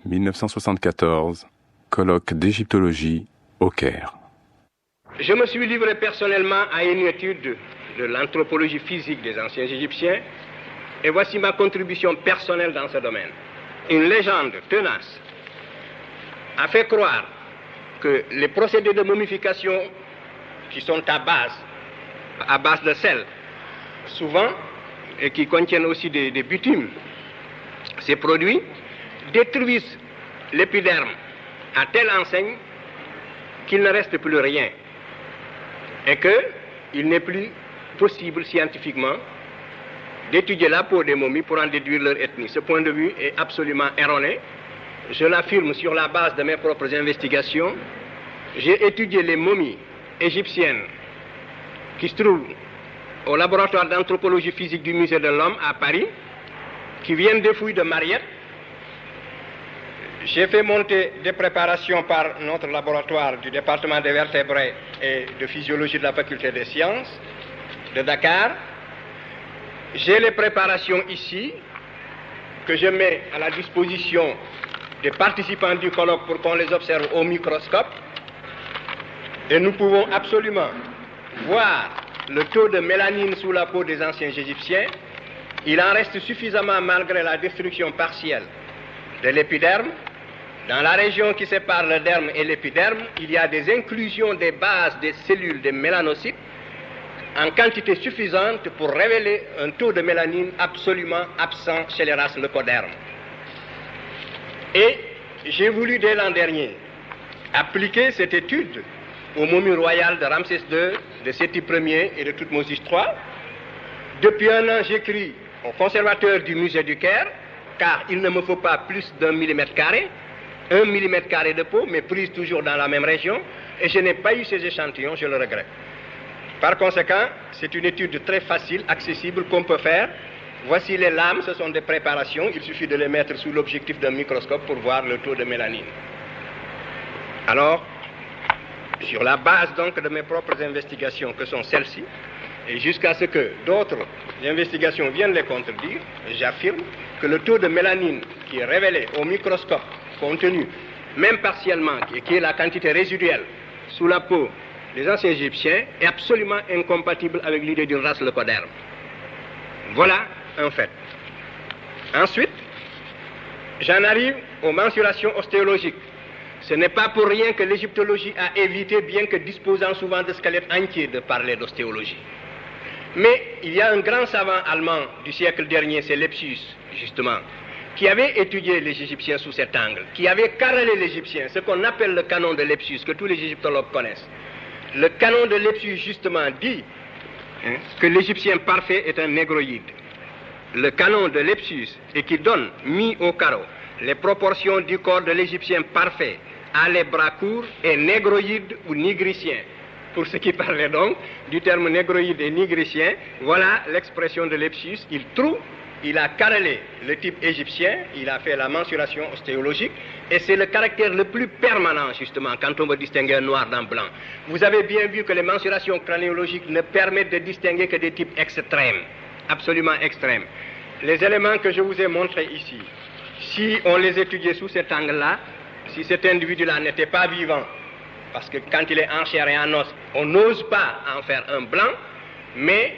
1974, colloque d'égyptologie au Caire. Je me suis livré personnellement à une étude de l'anthropologie physique des anciens Égyptiens et voici ma contribution personnelle dans ce domaine. Une légende tenace a fait croire que les procédés de momification qui sont à base de sel, souvent, et qui contiennent aussi des bitumes, ces produits détruisent l'épiderme à telle enseigne qu'il ne reste plus rien et qu'il n'est plus possible scientifiquement d'étudier la peau des momies pour en déduire leur ethnie. Ce point de vue est absolument erroné. Je l'affirme sur la base de mes propres investigations. J'ai étudié les momies égyptiennes qui se trouvent au laboratoire d'anthropologie physique du Musée de l'Homme à Paris, qui viennent des fouilles de Mariette. J'ai fait monter des préparations par notre laboratoire du département des vertébrés et de physiologie de la faculté des sciences de Dakar. J'ai les préparations ici que je mets à la disposition des participants du colloque pour qu'on les observe au microscope. Et nous pouvons absolument voir le taux de mélanine sous la peau des anciens Égyptiens. Il en reste suffisamment malgré la destruction partielle de l'épiderme. Dans la région qui sépare le derme et l'épiderme, il y a des inclusions des bases des cellules des mélanocytes en quantité suffisante pour révéler un taux de mélanine absolument absent chez les races leucodermes. Et j'ai voulu dès l'an dernier appliquer cette étude aux momies royales de Ramsès II, de Séti Ier et de Toutmoses III. Depuis un an, j'écris au conservateur du musée du Caire, car il ne me faut pas plus d'1 mm², 1 mm² de peau, mais prise toujours dans la même région, et je n'ai pas eu ces échantillons, je le regrette. Par conséquent, c'est une étude très facile, accessible, qu'on peut faire. Voici les lames, ce sont des préparations, il suffit de les mettre sous l'objectif d'un microscope pour voir le taux de mélanine. Alors, sur la base donc de mes propres investigations, que sont celles-ci, et jusqu'à ce que d'autres investigations viennent les contredire, j'affirme que le taux de mélanine qui est révélé au microscope, contenu même partiellement, et qui est la quantité résiduelle sous la peau des anciens Égyptiens, est absolument incompatible avec l'idée d'une race leucoderme. Voilà un fait. Ensuite, j'en arrive aux mensurations ostéologiques. Ce n'est pas pour rien que l'égyptologie a évité, bien que disposant souvent de squelettes entiers, de parler d'ostéologie. Mais il y a un grand savant allemand du siècle dernier, c'est Lepsius, justement, qui avait étudié les Égyptiens sous cet angle, qui avait carrelé l'Égyptien, ce qu'on appelle le canon de Lepsius, que tous les égyptologues connaissent. Le canon de Lepsius, justement, dit que l'Égyptien parfait est un négroïde. Le canon de Lepsius, et qui donne, mis au carreau, les proportions du corps de l'Égyptien parfait à les bras courts est négroïde ou nigricien. Pour ceux qui parlaient donc du terme négroïde et nigricien, voilà l'expression de Lepsius. Il a carrelé le type égyptien, il a fait la mensuration ostéologique, et c'est le caractère le plus permanent, justement, quand on veut distinguer un noir d'un blanc. Vous avez bien vu que les mensurations craniologiques ne permettent de distinguer que des types extrêmes, absolument extrêmes. Les éléments que je vous ai montrés ici, si on les étudiait sous cet angle-là, si cet individu-là n'était pas vivant, parce que quand il est en chair et en os, on n'ose pas en faire un blanc, mais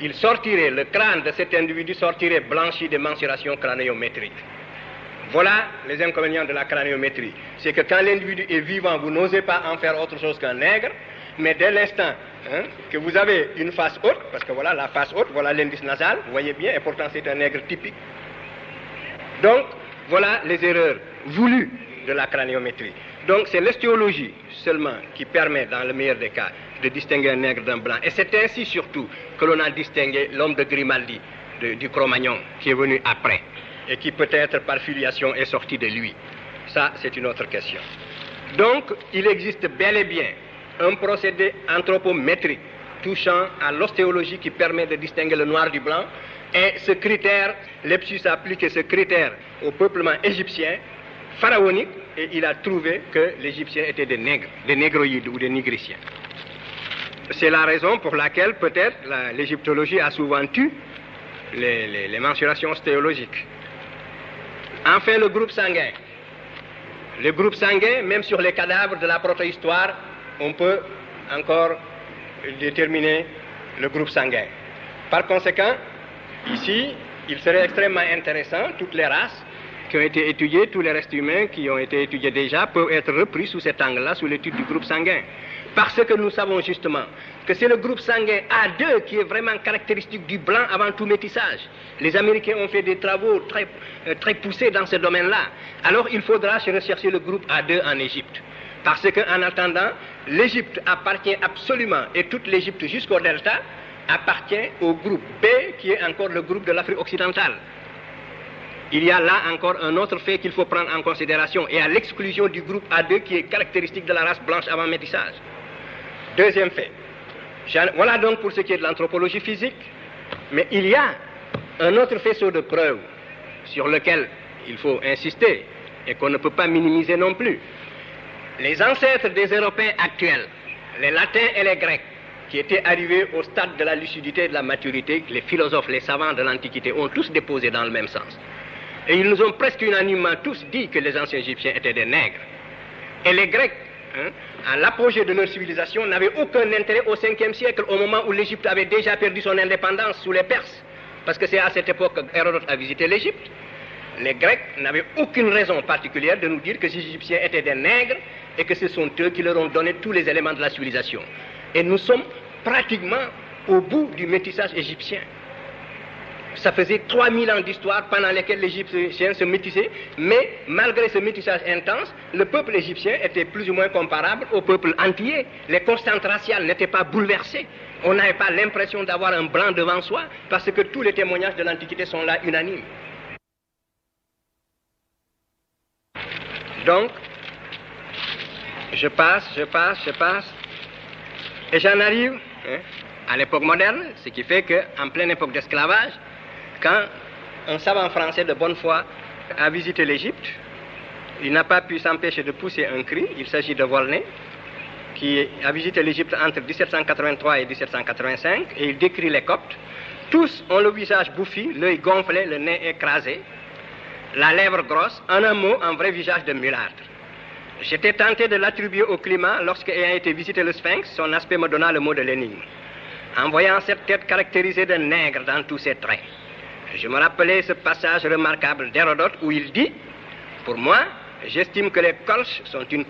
il sortirait, le crâne de cet individu sortirait blanchi des mensurations crâniométriques. Voilà les inconvénients de la craniométrie. C'est que quand l'individu est vivant, vous n'osez pas en faire autre chose qu'un nègre, mais dès l'instant que vous avez une face haute, parce que voilà la face haute, voilà l'indice nasal, vous voyez bien, et pourtant c'est un nègre typique. Donc, voilà les erreurs voulues de la craniométrie. Donc, c'est l'ostéologie seulement qui permet, dans le meilleur des cas, de distinguer un nègre d'un blanc. Et c'est ainsi surtout que l'on a distingué l'homme de Grimaldi, du Cro-Magnon, qui est venu après, et qui peut-être par filiation est sorti de lui. Ça, c'est une autre question. Donc, il existe bel et bien un procédé anthropométrique touchant à l'ostéologie qui permet de distinguer le noir du blanc. Et ce critère, Lepsius a appliqué ce critère au peuplement égyptien pharaonique, et il a trouvé que les Égyptiens étaient des nègres, des négroïdes ou des nigriciens. C'est la raison pour laquelle peut-être l'égyptologie a souvent tué les mensurations ostéologiques. Enfin, le groupe sanguin. Le groupe sanguin, même sur les cadavres de la protohistoire, on peut encore déterminer le groupe sanguin. Par conséquent, ici, il serait extrêmement intéressant, toutes les races qui ont été étudiées, tous les restes humains qui ont été étudiés déjà, peuvent être repris sous cet angle-là, sous l'étude du groupe sanguin. Parce que nous savons justement que c'est le groupe sanguin A2 qui est vraiment caractéristique du blanc avant tout métissage. Les Américains ont fait des travaux très poussés dans ce domaine-là. Alors il faudra rechercher le groupe A2 en Égypte. Parce qu'en attendant, l'Égypte appartient absolument, et toute l'Égypte jusqu'au delta, appartient au groupe B, qui est encore le groupe de l'Afrique occidentale. Il y a là encore un autre fait qu'il faut prendre en considération, et à l'exclusion du groupe A2 qui est caractéristique de la race blanche avant métissage. Deuxième fait. Voilà donc pour ce qui est de l'anthropologie physique. Mais il y a un autre faisceau de preuves sur lequel il faut insister et qu'on ne peut pas minimiser non plus. Les ancêtres des Européens actuels, les Latins et les Grecs, qui étaient arrivés au stade de la lucidité et de la maturité, les philosophes, les savants de l'Antiquité ont tous déposé dans le même sens. Et ils nous ont presque unanimement tous dit que les anciens Égyptiens étaient des nègres. Et les Grecs, à l'apogée de leur civilisation, n'avaient aucun intérêt au 5e siècle, au moment où l'Égypte avait déjà perdu son indépendance sous les Perses. Parce que c'est à cette époque qu'Hérodote a visité l'Égypte. Les Grecs n'avaient aucune raison particulière de nous dire que les Égyptiens étaient des nègres et que ce sont eux qui leur ont donné tous les éléments de la civilisation. Et nous sommes pratiquement au bout du métissage égyptien. Ça faisait 3000 ans d'histoire pendant lesquelles les Égyptiens se métissaient, mais malgré ce métissage intense, le peuple égyptien était plus ou moins comparable au peuple antillais. Les constantes raciales n'étaient pas bouleversées. On n'avait pas l'impression d'avoir un blanc devant soi, parce que tous les témoignages de l'Antiquité sont là unanimes. Donc, je passe, et j'en arrive à l'époque moderne, ce qui fait qu'en pleine époque d'esclavage, quand un savant français de bonne foi a visité l'Égypte, il n'a pas pu s'empêcher de pousser un cri. Il s'agit de Volney, qui a visité l'Égypte entre 1783 et 1785, et il décrit les Coptes. Tous ont le visage bouffi, l'œil gonflé, le nez écrasé, la lèvre grosse, en un mot, un vrai visage de mulâtre. J'étais tenté de l'attribuer au climat lorsque, ayant été visiter le Sphinx, son aspect me donna le mot de l'énigme. En voyant cette tête caractérisée de nègre dans tous ses traits, je me rappelais ce passage remarquable d'Hérodote où il dit « Pour moi, j'estime que les Colches sont une